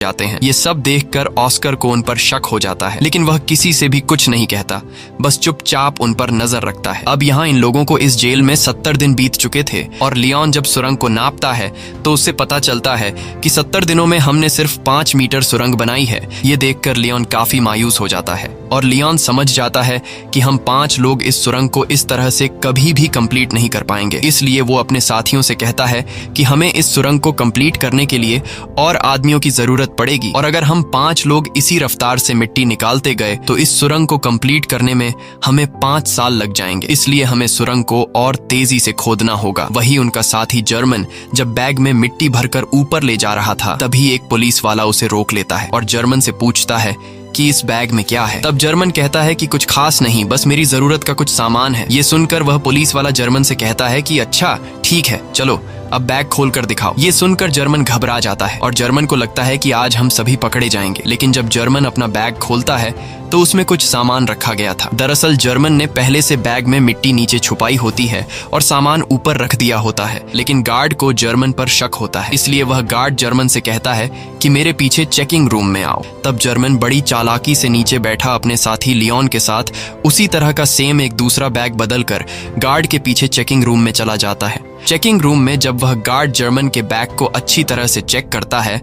जाते हैं। ये सब देखकर ऑस्कर को उन पर शक हो जाता है, लेकिन वह किसी से भी कुछ नहीं कहता, बस चुपचाप उन पर नजर रखता है। अब यहाँ इन लोगों को इस जेल में 70 दिन बीत चुके थे और लियोन जब सुरंग को नापता है तो उससे पता चलता है कि 70 दिनों में हमने सिर्फ 5 मीटर सुरंग बनाई है। ये देखकर लियोन काफी मायूस हो जाता है और लियोन समझ जाता है कि हम 5 लोग इस सुरंग को इस तरह से कभी भी कंप्लीट नहीं कर पाएंगे। इसलिए वो अपने साथियों से कहता है कि हमें इस सुरंग को कंप्लीट करने के लिए और आदमियों की जरूरत पड़ेगी और अगर हम 5 लोग इसी रफ्तार से मिट्टी निकालते गए तो इस सुरंग को कंप्लीट करने में हमें 5 साल लग जाएंगे। इसलिए हमें सुरंग को और तेजी से खोदना होगा। वही उनका साथी जर्मन जब बैग में मिट्टी भरकर ऊपर ले जा रहा था, तभी एक पुलिस वाला उसे रोक लेता है और जर्मन से पूछता है कि इस बैग में क्या है। तब जर्मन कहता है कि कुछ खास नहीं, बस मेरी जरूरत का कुछ सामान है। ये सुनकर वह पुलिस वाला जर्मन से कहता है कि अच्छा ठीक है, चलो अब बैग खोल कर दिखाओ। ये सुनकर जर्मन घबरा जाता है और जर्मन को लगता है कि आज हम सभी पकड़े जाएंगे। लेकिन जब जर्मन अपना बैग खोलता है तो उसमें कुछ सामान रखा गया था। दरअसल जर्मन ने पहले से बैग में मिट्टी नीचे छुपाई होती है और सामान ऊपर रख दिया होता है, लेकिन गार्ड को जर्मन पर शक होता है। इसलिए वह गार्ड जर्मन से कहता है कि मेरे पीछे चेकिंग रूम में आओ। तब जर्मन बड़ी चालाकी से नीचे बैठा अपने साथी लियोन के साथ उसी तरह का सेम एक दूसरा बैग बदलकर गार्ड के पीछे चेकिंग रूम में चला जाता है। चेकिंग रूम में जब वह गार्ड जर्मन के बैग को अच्छी तरह से चेक करता है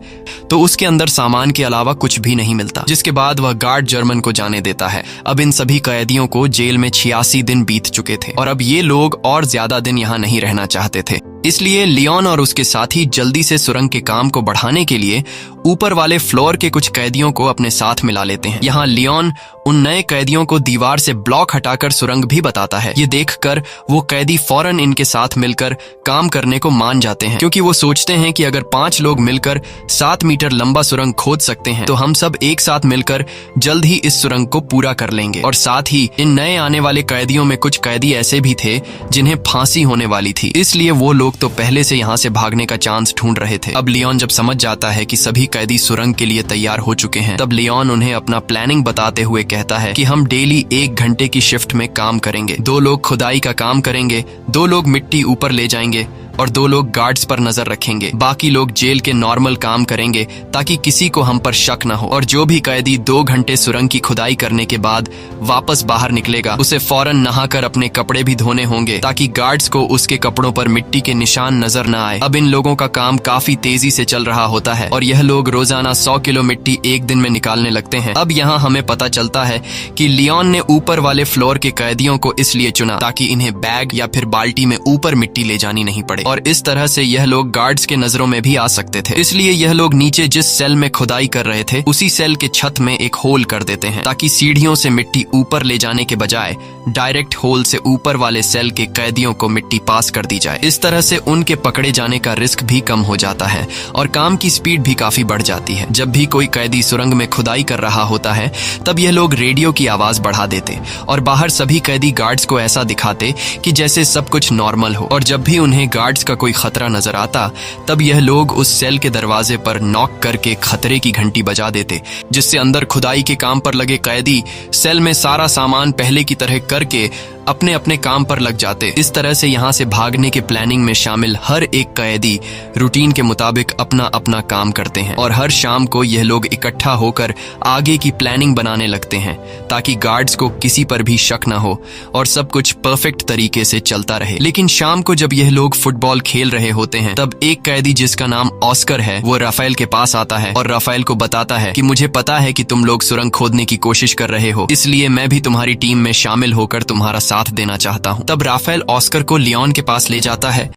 तो उसके अंदर सामान के अलावा कुछ भी नहीं मिलता, जिसके बाद वह गार्ड जर्मन को जाने देता है। अब इन सभी कैदियों को जेल में 86 दिन बीत चुके थे और अब ये लोग और ज्यादा दिन यहाँ नहीं रहना चाहते थे। इसलिए लियोन और उसके साथी जल्दी से सुरंग के काम को बढ़ाने के लिए ऊपर वाले फ्लोर के कुछ कैदियों को अपने साथ मिला लेते हैं। यहाँ लियोन उन नए कैदियों को दीवार से ब्लॉक हटाकर सुरंग भी बताता है। ये देखकर वो कैदी फौरन इनके साथ मिलकर काम करने को मान जाते हैं, क्योंकि वो सोचते हैं कि अगर 5 लोग मिलकर 7 मीटर लंबा सुरंग खोद सकते हैं तो हम सब एक साथ मिलकर जल्द ही इस सुरंग को पूरा कर लेंगे। और साथ ही इन नए आने वाले कैदियों में कुछ कैदी ऐसे भी थे जिन्हें फांसी होने वाली थी, इसलिए वो लोग तो पहले से यहाँ से भागने का चांस ढूंढ रहे थे। अब लियोन जब समझ जाता है कि सभी कैदी सुरंग के लिए तैयार हो चुके हैं, तब लियोन उन्हें अपना प्लानिंग बताते हुए कहता है कि हम डेली 1 घंटे की शिफ्ट में काम करेंगे। 2 लोग खुदाई का काम करेंगे, 2 लोग मिट्टी ऊपर ले जाएंगे और 2 लोग गार्ड्स पर नजर रखेंगे। बाकी लोग जेल के नॉर्मल काम करेंगे ताकि किसी को हम पर शक न हो। और जो भी कैदी 2 घंटे सुरंग की खुदाई करने के बाद वापस बाहर निकलेगा उसे फौरन नहाकर अपने कपड़े भी धोने होंगे ताकि गार्ड्स को उसके कपड़ों पर मिट्टी के निशान नजर न आए। अब इन लोगों का काम काफी तेजी से चल रहा होता है और यह लोग रोजाना 100 किलो मिट्टी एक दिन में निकालने लगते हैं। अब यहाँ हमें पता चलता है कि लियोन ने ऊपर वाले फ्लोर के कैदियों को इसलिए चुना ताकि इन्हें बैग या फिर बाल्टी में ऊपर मिट्टी ले जानी नहीं पड़े और इस तरह से यह लोग गार्ड्स के नजरों में भी आ सकते थे। इसलिए यह लोग नीचे जिस सेल में खुदाई कर रहे थे उसी सेल के छत में एक होल कर देते हैं ताकि सीढ़ियों से मिट्टी ऊपर ले जाने के बजाय डायरेक्ट होल से ऊपर वाले सेल के कैदियों को मिट्टी पास कर दी जाए। इस तरह से उनके पकड़े जाने का रिस्क भी कम हो जाता है और काम की स्पीड भी काफी बढ़ जाती है। जब भी कोई कैदी सुरंग में खुदाई कर रहा होता है तब यह लोग रेडियो की आवाज बढ़ा देते और बाहर सभी कैदी गार्ड्स को ऐसा दिखाते कि जैसे सब कुछ नॉर्मल हो। और जब भी उन्हें गार्ड्स का कोई खतरा नजर आता तब यह लोग उस सेल के दरवाजे पर नॉक करके खतरे की घंटी बजा देते, जिससे अंदर खुदाई के काम पर लगे कैदी सेल में सारा सामान पहले की तरह करके अपने अपने काम पर लग जाते। इस तरह से यहाँ से भागने के प्लानिंग में शामिल हर एक कैदी रूटीन के मुताबिक अपना अपना काम करते हैं और हर शाम को यह लोग इकट्ठा होकर आगे की प्लानिंग बनाने लगते हैं ताकि गार्ड्स को किसी पर भी शक न हो और सब कुछ परफेक्ट तरीके से चलता रहे। लेकिन शाम को जब यह लोग फुटबॉल खेल रहे होते हैं तब एक कैदी जिसका नाम ऑस्कर है वो राफेल के पास आता है और राफेल को बताता है कि मुझे पता है कि तुम लोग सुरंग खोदने की कोशिश कर रहे हो, इसलिए मैं भी तुम्हारी टीम में शामिल होकर तुम्हारा साथ देना चाहता हूं। तब राफेल ऑस्कर को लियोन के पास ले जाता है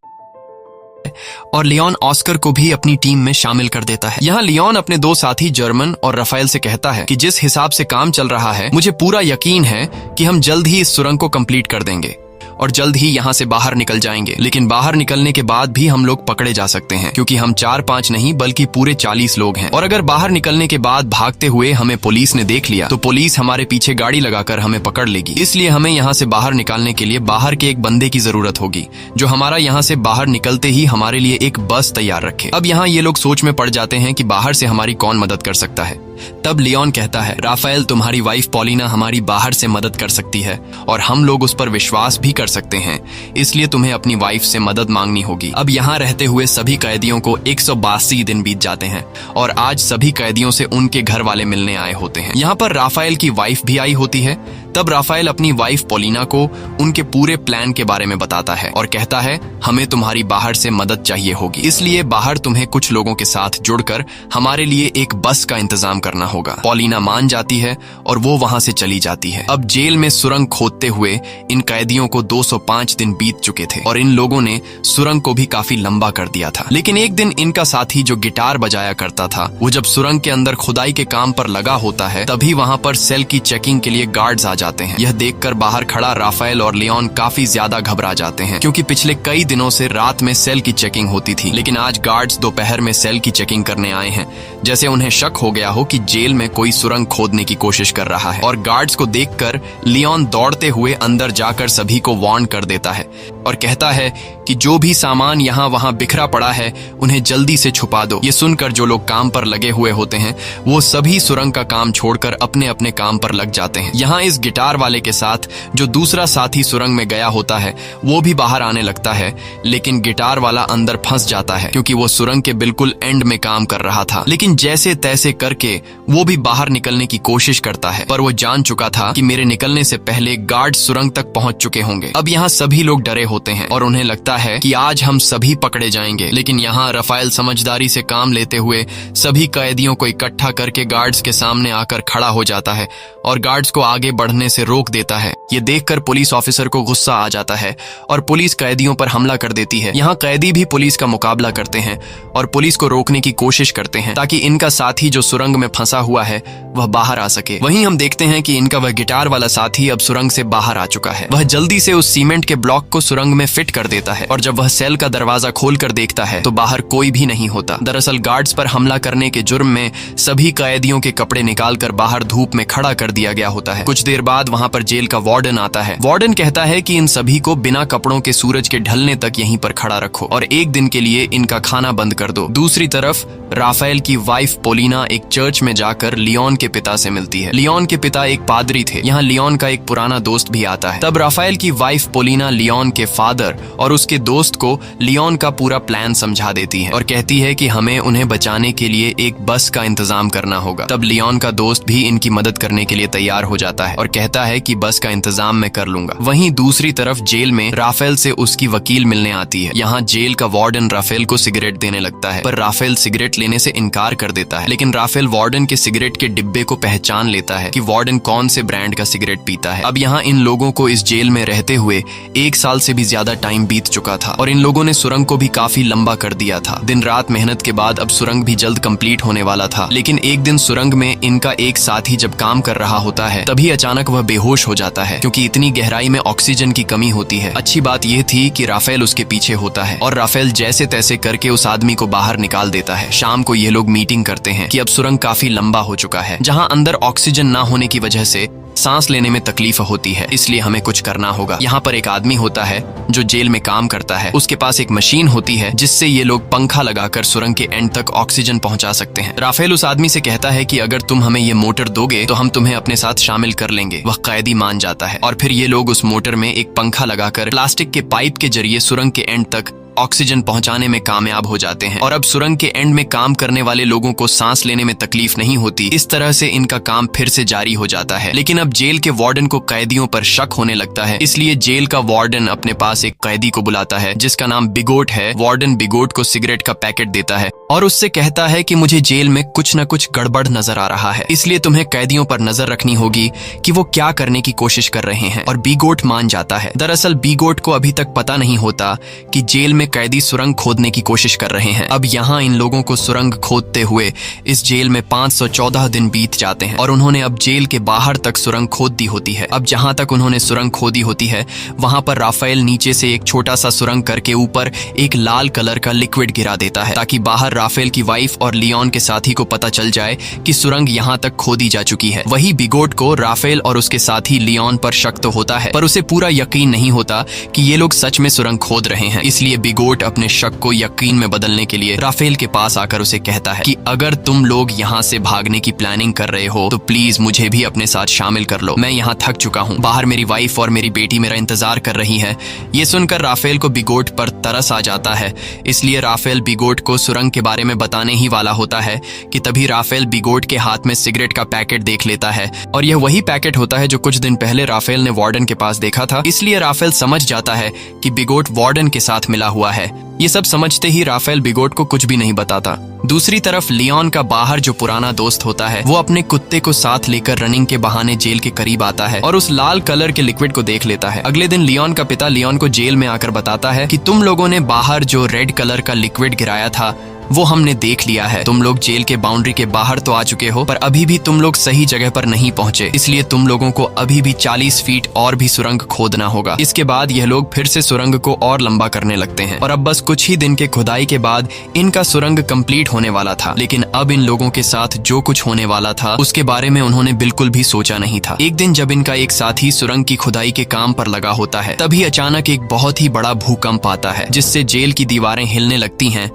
और लियोन ऑस्कर को भी अपनी टीम में शामिल कर देता है। यहाँ लियोन अपने 2 साथी जर्मन और राफेल से कहता है कि जिस हिसाब से काम चल रहा है मुझे पूरा यकीन है कि हम जल्द ही इस सुरंग को कंप्लीट कर देंगे और जल्द ही यहाँ से बाहर निकल जाएंगे। लेकिन बाहर निकलने के बाद भी हम लोग पकड़े जा सकते हैं क्योंकि हम 4-5 नहीं बल्कि पूरे 40 लोग हैं और अगर बाहर निकलने के बाद भागते हुए हमें पुलिस ने देख लिया तो पुलिस हमारे पीछे गाड़ी लगाकर हमें पकड़ लेगी। इसलिए हमें यहाँ से बाहर निकालने के लिए बाहर के एक बंदे की जरूरत होगी जो हमारा यहाँ से बाहर निकलते ही हमारे लिए एक बस तैयार रखे। अब यहाँ ये लोग सोच में पड़ जाते हैं कि बाहर से हमारी कौन मदद कर सकता है। तब लियोन कहता है, राफेल, तुम्हारी वाइफ पॉलिना हमारी बाहर से मदद कर सकती है और हम लोग उस पर विश्वास भी कर सकते हैं, इसलिए तुम्हें अपनी वाइफ से मदद मांगनी होगी। अब यहाँ रहते हुए सभी कैदियों को 182 दिन बीत जाते हैं और आज सभी कैदियों से उनके घर वाले मिलने आए होते हैं। यहाँ पर राफेल की वाइफ भी आई होती है। तब राफेल अपनी वाइफ पॉलिना को उनके पूरे प्लान के बारे में बताता है और कहता है, हमें तुम्हारी बाहर से मदद चाहिए होगी, इसलिए बाहर तुम्हें कुछ लोगों के साथ जुड़कर हमारे लिए एक बस का इंतजाम करना होगा। पॉलिना मान जाती है और वो वहां से चली जाती है। अब जेल में सुरंग खोदते हुए इन कैदियों को 205 दिन बीत चुके थे और इन लोगों ने सुरंग को भी काफी लंबा कर दिया था। लेकिन एक दिन इनका साथी जो गिटार बजाया करता था, वो जब सुरंग के अंदर खुदाई के काम पर लगा होता है, तभी वहां पर सेल की चेकिंग के लिए गार्ड्स आ जाते हैं। यह देखकर बाहर खड़ा राफेल और लियोन काफी ज्यादा घबरा जाते हैं, क्योंकि पिछले कई दिनों से रात में सेल की चेकिंग होती थी, लेकिन आज गार्ड्स दोपहर में सेल की चेकिंग करने आए हैं, जैसे उन्हें शक हो गया हो कि जेल में कोई सुरंग खोदने की कोशिश कर रहा है। और गार्ड्स को देखकर लियोन दौड़ते हुए अंदर जाकर सभी को वार्न कर देता है और कहता है कि जो भी सामान यहाँ वहाँ बिखरा पड़ा है उन्हें जल्दी से छुपा दो। ये सुनकर जो लोग काम पर लगे हुए होते हैं वो सभी सुरंग का काम छोड़कर अपने अपने काम पर लग जाते हैं। यहाँ इस गिटार वाले के साथ जो दूसरा साथी सुरंग में गया होता है वो भी बाहर आने लगता है, लेकिन गिटार वाला अंदर फंस जाता है क्योंकि वो सुरंग के बिल्कुल एंड में काम कर रहा था। लेकिन जैसे तैसे करके वो भी बाहर निकलने की कोशिश करता है, पर वो जान चुका था कि मेरे निकलने से पहले गार्ड सुरंग तक पहुंच चुके होंगे। अब यहाँ सभी लोग डरे होते हैं और उन्हें लगता है कि आज हम सभी पकड़े जाएंगे। लेकिन यहाँ राफेल समझदारी से काम लेते हुए सभी कैदियों को इकट्ठा करके गार्ड्स के सामने आकर खड़ा हो जाता है और गार्ड्स को आगे बढ़ने से रोक देता है। ये देखकर पुलिस ऑफिसर को गुस्सा आ जाता है और पुलिस कैदियों पर हमला कर देती है। यहाँ कैदी भी पुलिस का मुकाबला करते हैं और पुलिस को रोकने की कोशिश करते हैं ताकि इनका साथी जो सुरंग में फंसा हुआ है वह बाहर आ सके। वहीं हम देखते हैं कि इनका वह गिटार वाला साथी अब सुरंग से बाहर आ चुका है। वह जल्दी से उस सीमेंट के ब्लॉक को सुरंग में फिट कर देता है और जब वह सेल का दरवाजा खोलकर देखता है तो बाहर कोई भी नहीं होता। दरअसल गार्ड्स पर हमला करने के जुर्म में सभी कैदियों के कपड़े निकालकर बाहर धूप में खड़ा कर दिया गया होता है। कुछ देर बाद वहां पर जेल का वार्डन आता है। वार्डन कहता है कि इन सभी को बिना कपड़ों के सूरज के ढलने तक यहीं पर खड़ा रखो और एक दिन के लिए इनका खाना बंद कर दो। दूसरी तरफ राफेल की वाइफ पॉलिना एक चर्च में जाकर लियोन के पिता से मिलती है। लियोन के पिता एक पादरी थे। यहाँ लियोन का एक पुराना दोस्त भी आता है। तब राफेल की वाइफ पॉलिना लियोन के फादर और उसके दोस्त को लियोन का पूरा प्लान समझा देती है और कहती है कि हमें उन्हें बचाने के लिए एक बस का इंतजाम करना होगा। तब लियोन का दोस्त भी इनकी मदद करने के लिए तैयार हो जाता है और कहता है कि बस का इंतजाम मैं कर लूंगा। वहीं दूसरी तरफ जेल में राफेल से उसकी वकील मिलने आती है। यहाँ जेल का वार्डन राफेल को सिगरेट देने लगता है, पर राफेल सिगरेट लेने से इनकार कर देता है। लेकिन राफेल वार्डन के सिगरेट के डिब्बे को पहचान लेता है कि वार्डन कौन से ब्रांड का सिगरेट पीता है। अब यहाँ इन लोगों को इस जेल में रहते हुए 1 साल से भी ज्यादा टाइम बीत चुका था और इन लोगों ने सुरंग को भी काफी लंबा कर दिया था। दिन रात मेहनत के बाद अब सुरंग भी जल्द कंप्लीट होने वाला था। लेकिन एक दिन सुरंग में इनका एक साथी जब काम कर रहा होता है तभी अचानक वह बेहोश हो जाता है क्योंकि इतनी गहराई में ऑक्सीजन की कमी होती है। अच्छी बात यह थी कि राफेल उसके पीछे होता है और राफेल जैसे तैसे करके उस आदमी को बाहर निकाल देता है। शाम को ये लोग मीटिंग करते हैं कि अब सुरंग काफी लंबा हो चुका है। जहाँ अंदर ऑक्सीजन ना होने की वजह से सांस लेने में तकलीफ होती है, इसलिए हमें कुछ करना होगा। यहाँ पर एक आदमी होता है जो जेल में काम करता है। उसके पास एक मशीन होती है जिससे ये लोग पंखा लगाकर सुरंग के एंड तक ऑक्सीजन पहुंचा सकते हैं। राफेल उस आदमी से कहता है कि अगर तुम हमें ये मोटर दोगे तो हम तुम्हें अपने साथ शामिल कर लेंगे। वह कैदी मान जाता है और फिर ये लोग उस मोटर में एक पंखा लगाकर प्लास्टिक के पाइप के जरिए सुरंग के एंड तक ऑक्सीजन पहुंचाने में कामयाब हो जाते हैं और अब सुरंग के एंड में काम करने वाले लोगों को सांस लेने में तकलीफ नहीं होती। इस तरह से इनका काम फिर से जारी हो जाता है। लेकिन अब जेल के वार्डन को कैदियों पर शक होने लगता है, इसलिए जेल का वार्डन अपने पास एक कैदी को बुलाता है जिसका नाम बिगोट है। वार्डन बिगोट को सिगरेट का पैकेट देता है और उससे कहता है कि मुझे जेल में कुछ न कुछ गड़बड़ नजर आ रहा है, इसलिए तुम्हें कैदियों पर नजर रखनी होगी कि वो क्या करने की कोशिश कर रहे हैं। और बिगोट मान जाता है। दरअसल बिगोट को अभी तक पता नहीं होता कि जेल में कैदी सुरंग खोदने की कोशिश कर रहे हैं। अब यहाँ इन लोगों को सुरंग खोदते हुए इस जेल में 514 दिन बीत जाते हैं और उन्होंने अब जेल के बाहर तक सुरंग खोद दी होती है। अब जहां तक उन्होंने सुरंग खोदी होती है वहां पर राफेल नीचे से एक छोटा सा सुरंग करके ऊपर एक लाल कलर का लिक्विड गिरा देता है ताकि बाहर राफेल की वाइफ और लियोन के साथी को पता चल जाए कि सुरंग यहाँ तक खोदी जा चुकी है। वही बिगोट को राफेल और उसके साथी लियोन पर शक तो होता है, पर उसे पूरा यकीन नहीं होता कि ये लोग सच में सुरंग खोद रहे हैं, इसलिए बिगोट अपने शक को यकीन में बदलने के लिए राफेल के पास आकर उसे कहता है कि अगर तुम लोग यहाँ से भागने की प्लानिंग कर रहे हो तो प्लीज मुझे भी अपने साथ शामिल कर लो। मैं यहाँ थक चुका हूँ। बाहर मेरी वाइफ और मेरी बेटी मेरा इंतजार कर रही है। ये सुनकर राफेल को बिगोट पर तरस आ जाता है, इसलिए राफेल बिगोट को सुरंग के बारे में बताने ही वाला होता है कि तभी राफेल बिगोट के हाथ में सिगरेट का पैकेट देख लेता है और यह वही पैकेट होता है जो कुछ दिन पहले राफेल ने वार्डन के पास देखा था। इसलिए राफेल समझ जाता है कि बिगोट वार्डन के साथ मिला हुआ है। ये सब समझते ही राफेल बिगोट को कुछ भी नहीं बताता। दूसरी तरफ लियोन का बाहर जो पुराना दोस्त होता है वो अपने कुत्ते को साथ लेकर रनिंग के बहाने जेल के करीब आता है और उस लाल कलर के लिक्विड को देख लेता है। अगले दिन लियोन का पिता लियोन को जेल में आकर बताता है कि तुम लोगों ने बाहर जो रेड कलर का लिक्विड गिराया था वो हमने देख लिया है। तुम लोग जेल के बाउंड्री के बाहर तो आ चुके हो पर अभी भी तुम लोग सही जगह पर नहीं पहुंचे, इसलिए तुम लोगों को अभी भी 40 फीट और भी सुरंग खोदना होगा। इसके बाद यह लोग फिर से सुरंग को और लंबा करने लगते हैं और अब बस कुछ ही दिन के खुदाई के बाद इनका सुरंग कंप्लीट होने वाला था। लेकिन अब इन लोगों के साथ जो कुछ होने वाला था उसके बारे में उन्होंने बिल्कुल भी सोचा नहीं था। एक दिन जब इनका एक साथी सुरंग की खुदाई के काम पर लगा होता है तभी अचानक एक बहुत ही बड़ा भूकंप आता है जिससे जेल की दीवारें हिलने लगती हैं।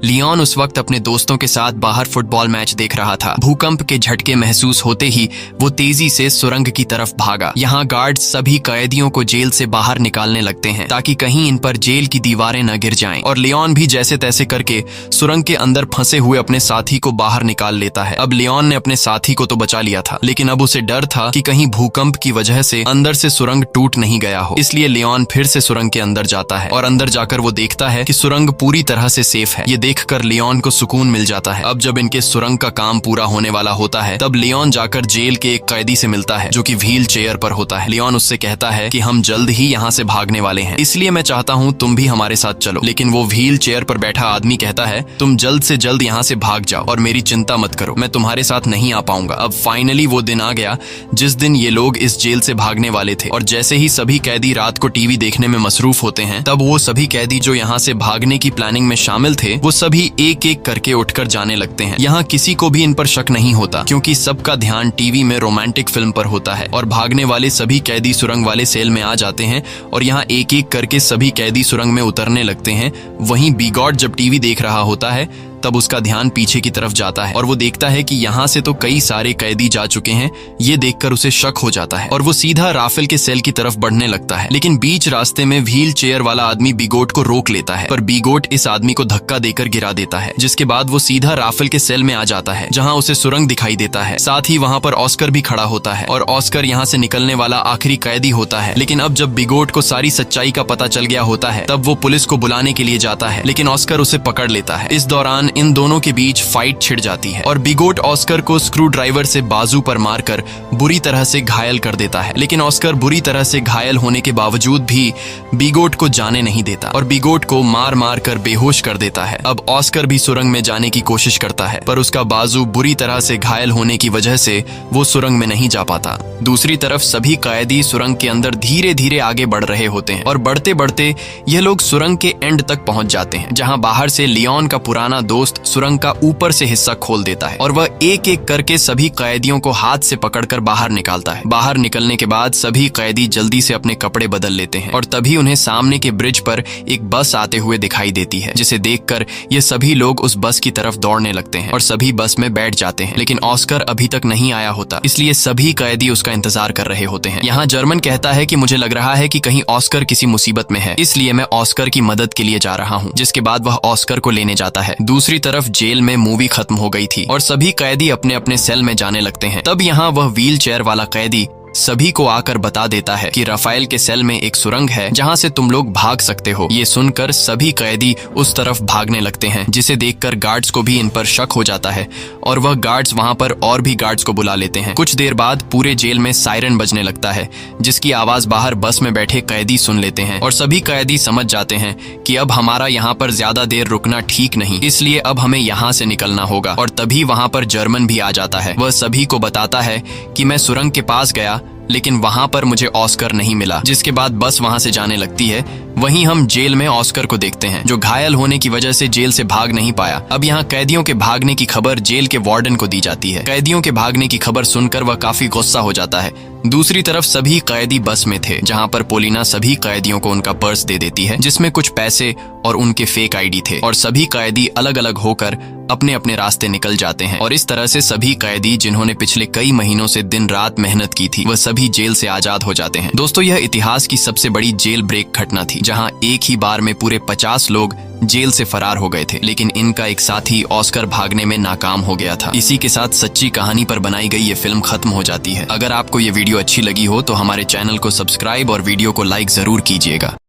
लियोन उस वक्त अपने दोस्तों के साथ बाहर फुटबॉल मैच देख रहा था। भूकंप के झटके महसूस होते ही वो तेजी से सुरंग की तरफ भागा। यहाँ गार्ड्स सभी कैदियों को जेल से बाहर निकालने लगते हैं ताकि कहीं इन पर जेल की दीवारें न गिर जाएं। और लियोन भी जैसे तैसे करके सुरंग के अंदर फंसे हुए अपने साथी को बाहर निकाल लेता है। अब लियोन ने अपने साथी को तो बचा लिया था लेकिन अब उसे डर था कि कहीं भूकंप की वजह से अंदर से सुरंग टूट नहीं गया हो। इसलिए लियोन फिर से सुरंग के अंदर जाता है और अंदर जाकर वो देखता है कि सुरंग पूरी तरह से सेफ है। देखकर लियोन को सुकून मिल जाता है। अब जब इनके सुरंग का काम पूरा होने वाला होता है तब लियोन जाकर जेल के एक कैदी से मिलता है जो कि व्हील चेयर पर होता है। लियोन उससे कहता है कि हम जल्द ही यहाँ से भागने वाले हैं, इसलिए मैं चाहता हूँ तुम भी हमारे साथ चलो। लेकिन वो व्हील चेयर पर बैठा आदमी कहता है तुम जल्द से जल्द यहाँ से भाग जाओ और मेरी चिंता मत करो, मैं तुम्हारे साथ नहीं आ पाऊंगा। अब फाइनली वो दिन आ गया जिस दिन ये लोग इस जेल से भागने वाले थे और जैसे ही सभी कैदी रात को टीवी देखने में मसरूफ होते हैं तब वो सभी कैदी जो यहाँ से भागने की प्लानिंग में शामिल थे वो सभी एक एक करके उठकर जाने लगते हैं। यहाँ किसी को भी इन पर शक नहीं होता क्योंकि सबका ध्यान टीवी में रोमांटिक फिल्म पर होता है और भागने वाले सभी कैदी सुरंग वाले सेल में आ जाते हैं और यहाँ एक एक करके सभी कैदी सुरंग में उतरने लगते हैं। वहीं बिगोट जब टीवी देख रहा होता है तब उसका ध्यान पीछे की तरफ जाता है और वो देखता है कि यहाँ से तो कई सारे कैदी जा चुके हैं। ये देखकर उसे शक हो जाता है और वो सीधा राफेल के सेल की तरफ बढ़ने लगता है। लेकिन बीच रास्ते में व्हील चेयर वाला आदमी बिगोट को रोक लेता है पर बिगोट इस आदमी को धक्का देकर गिरा देता है, जिसके बाद वो सीधा राफेल के सेल में आ जाता है जहाँ उसे सुरंग दिखाई देता है। साथ ही वहाँ पर ऑस्कर भी खड़ा होता है और ऑस्कर यहाँ से निकलने वाला आखिरी कैदी होता है। लेकिन अब जब बिगोट को सारी सच्चाई का पता चल गया होता है तब वो पुलिस को बुलाने के लिए जाता है लेकिन ऑस्कर उसे पकड़ लेता है। इस दौरान इन दोनों के बीच फाइट छिड़ जाती है और बिगोट ऑस्कर को स्क्रू ड्राइवर से बाजू पर मारकर बुरी तरह से घायल कर देता है। लेकिन ऑस्कर बुरी तरह से घायल होने के बावजूद भी बिगोट को जाने नहीं देता और बिगोट को मार मार कर बेहोश कर देता है। अब ऑस्कर भी सुरंग में जाने की कोशिश करता है पर उसका बाजू बुरी तरह से घायल होने की वजह से वो सुरंग में नहीं जा पाता। दूसरी तरफ सभी कैदी सुरंग के अंदर धीरे धीरे आगे बढ़ रहे होते हैं और बढ़ते बढ़ते ये लोग सुरंग के एंड तक पहुंच जाते हैं जहां बाहर से लियोन का पुराना दोस्त सुरंग का ऊपर से हिस्सा खोल देता है और वह एक एक करके सभी कैदियों को हाथ से पकड़कर बाहर निकालता है। बाहर निकलने के बाद सभी कैदी जल्दी से अपने कपड़े बदल लेते हैं और तभी उन्हें सामने के ब्रिज पर एक बस आते हुए दिखाई देती है, जिसे देखकर ये सभी लोग उस बस की तरफ दौड़ने लगते हैं और सभी बस में बैठ जाते हैं। लेकिन ऑस्कर अभी तक नहीं आया होता, इसलिए सभी कैदी उसका इंतजार कर रहे होते हैं। यहाँ जर्मन कहता है कि मुझे लग रहा है कि कहीं ऑस्कर किसी मुसीबत में है, इसलिए मैं ऑस्कर की मदद के लिए जा रहा हूँ। जिसके बाद वह ऑस्कर को लेने जाता है। दूसरी तरफ जेल में मूवी खत्म हो गई थी और सभी कैदी अपने अपने सेल में जाने लगते हैं। तब यहाँ वह व्हील चेयर वाला कैदी सभी को आकर बता देता है कि राफेल के सेल में एक सुरंग है जहां से तुम लोग भाग सकते हो। ये सुनकर सभी कैदी उस तरफ भागने लगते हैं, जिसे देखकर गार्ड्स को भी इन पर शक हो जाता है और वह गार्ड्स वहां पर और भी गार्ड्स को बुला लेते हैं। कुछ देर बाद पूरे जेल में सायरन बजने लगता है, जिसकी आवाज बाहर बस में बैठे कैदी सुन लेते हैं और सभी कैदी समझ जाते हैं कि अब हमारा यहाँ पर ज्यादा देर रुकना ठीक नहीं, इसलिए अब हमें यहाँ से निकलना होगा। और तभी वहां पर जर्मन भी आ जाता है। वह सभी को बताता है कि मैं सुरंग के पास गया लेकिन वहां पर मुझे ऑस्कर नहीं मिला। जिसके बाद बस वहां से जाने लगती है। वहीं हम जेल में ऑस्कर को देखते हैं, जो घायल होने की वजह से जेल से भाग नहीं पाया। अब यहाँ कैदियों के भागने की खबर जेल के वार्डन को दी जाती है। कैदियों के भागने की खबर सुनकर वह काफी गुस्सा हो जाता है। दूसरी तरफ सभी कैदी बस में थे, जहां पर पोलिना सभी कैदियों को उनका पर्स दे देती है, जिसमें कुछ पैसे और उनके फेक आईडी थे, और सभी कैदी अलग अलग होकर अपने अपने रास्ते निकल जाते हैं। और इस तरह से सभी कैदी जिन्होंने पिछले कई महीनों से दिन रात मेहनत की थी, वह सभी जेल से आजाद हो जाते हैं। दोस्तों, यह इतिहास की सबसे बड़ी जेल ब्रेक घटना थी, जहां एक ही बार में पूरे 50 लोग जेल से फरार हो गए थे, लेकिन इनका एक साथी ऑस्कर भागने में नाकाम हो गया था। इसी के साथ सच्ची कहानी पर बनाई गई ये फिल्म खत्म हो जाती है। अगर आपको ये वीडियो अच्छी लगी हो तो हमारे चैनल को सब्सक्राइब और वीडियो को लाइक जरूर कीजिएगा।